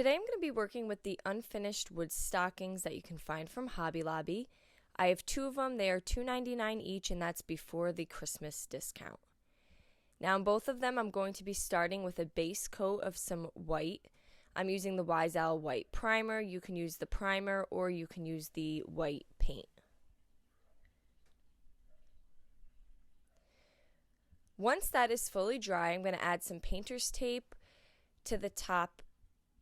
Today I'm going to be working with the unfinished wood stockings that you can find from Hobby Lobby. I have two of them. They are $2.99 each, and that's before the Christmas discount. Now in both of them I'm going to be starting with a base coat of some white. I'm using the Wise Owl white primer. You can use the primer or you can use the white paint. Once that is fully dry, I'm going to add some painter's tape to the top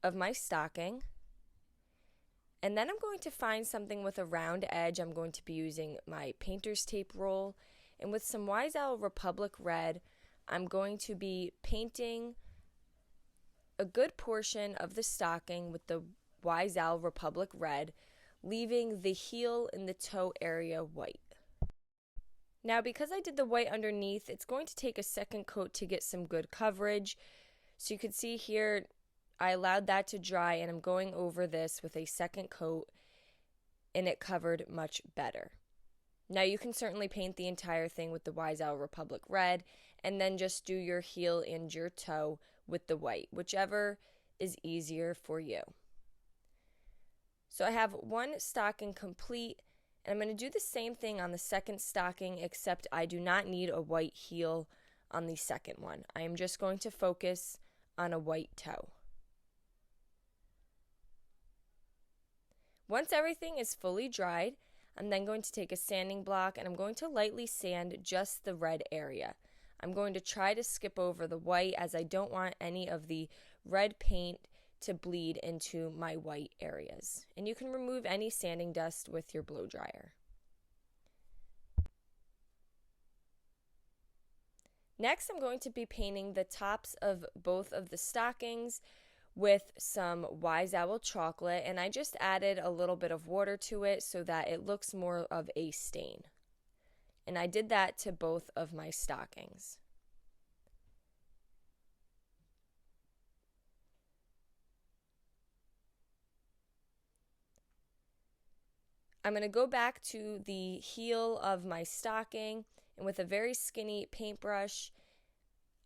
of my stocking. And then I'm going to find something with a round edge. I'm going to be using my painter's tape roll. And with some Wise Owl Republic Red, I'm going to be painting a good portion of the stocking with the Wise Owl Republic Red, leaving the heel and the toe area white. Now, because I did the white underneath, it's going to take a second coat to get some good coverage. So you can see here, I allowed that to dry, and I'm going over this with a second coat, and it covered much better. Now, you can certainly paint the entire thing with the Wise Owl Republic Red, and then just do your heel and your toe with the white, whichever is easier for you. So I have one stocking complete, and I'm going to do the same thing on the second stocking, except I do not need a white heel on the second one. I am just going to focus on a white toe. Once everything is fully dried, I'm then going to take a sanding block and I'm going to lightly sand just the red area. I'm going to try to skip over the white, as I don't want any of the red paint to bleed into my white areas. And you can remove any sanding dust with your blow dryer. Next, I'm going to be painting the tops of both of the stockings with some Wise Owl chocolate, and I just added a little bit of water to it so that it looks more of a stain. And I did that to both of my stockings. I'm going to go back to the heel of my stocking, and with a very skinny paintbrush,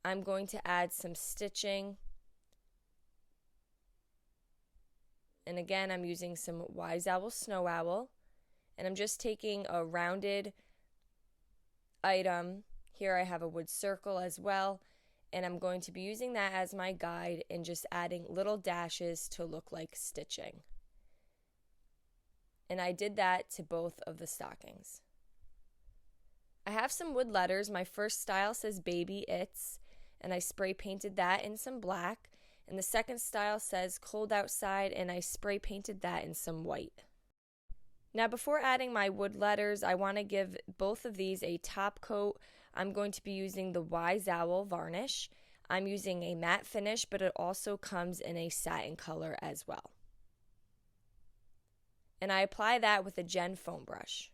I'm going to add some stitching. And again, I'm using some Wise Owl Snow Owl, and I'm just taking a rounded item. Here I have a wood circle as well, and I'm going to be using that as my guide and just adding little dashes to look like stitching. And I did that to both of the stockings. I have some wood letters. My first style says Baby It's, and I spray painted that in some black. And the second style says Cold Outside, and I spray painted that in some white. Now, before adding my wood letters, I want to give both of these a top coat. I'm going to be using the Wise Owl varnish. I'm using a matte finish, but it also comes in a satin color as well. And I apply that with a Gen foam brush.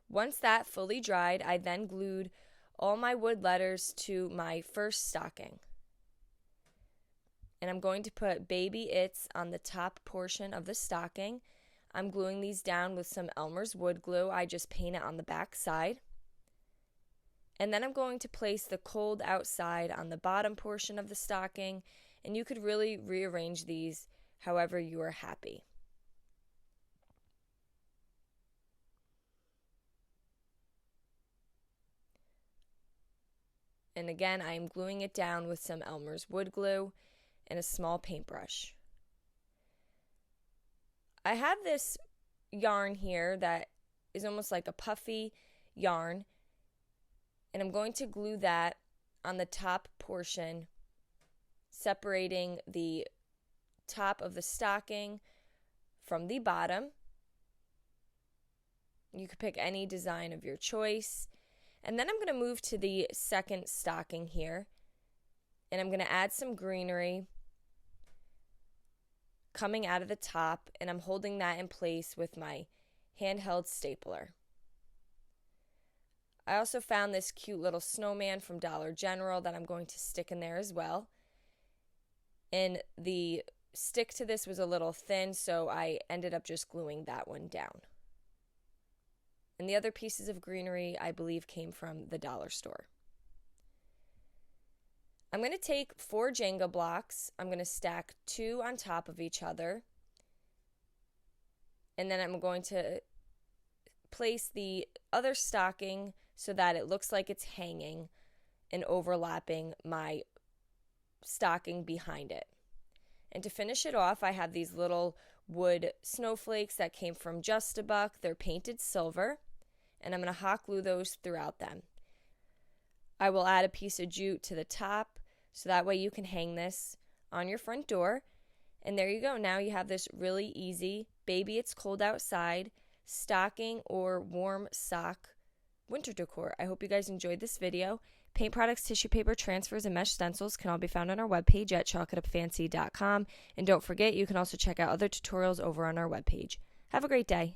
Once that fully dried, I then glued all my wood letters to my first stocking. And I'm going to put Baby It's on the top portion of the stocking. I'm gluing these down with some Elmer's wood glue. I just paint it on the back side. And then I'm going to place the Cold Outside on the bottom portion of the stocking, and you could really rearrange these however you are happy. And again, I am gluing it down with some Elmer's wood glue and a small paintbrush. I have this yarn here that is almost like a puffy yarn, and I'm going to glue that on the top portion, separating the top of the stocking from the bottom. You could pick any design of your choice. And then I'm going to move to the second stocking here, and I'm going to add some greenery coming out of the top, and I'm holding that in place with my handheld stapler. I also found this cute little snowman from Dollar General that I'm going to stick in there as well. And the stick to this was a little thin, so I ended up just gluing that one down. And the other pieces of greenery, I believe, came from the dollar store. I'm going to take 4 Jenga blocks. I'm going to stack 2 on top of each other. And then I'm going to place the other stocking so that it looks like it's hanging and overlapping my stocking behind it. And to finish it off, I have these little wood snowflakes that came from Just a Buck. They're painted silver, and I'm going to hot glue those throughout them. I will add a piece of jute to the top, so that way you can hang this on your front door. And there you go. Now you have this really easy, baby it's cold outside, stocking or warm sock winter decor. I hope you guys enjoyed this video. Paint products, tissue paper, transfers, and mesh stencils can all be found on our webpage at chalkitupfancy.com. And don't forget, you can also check out other tutorials over on our webpage. Have a great day.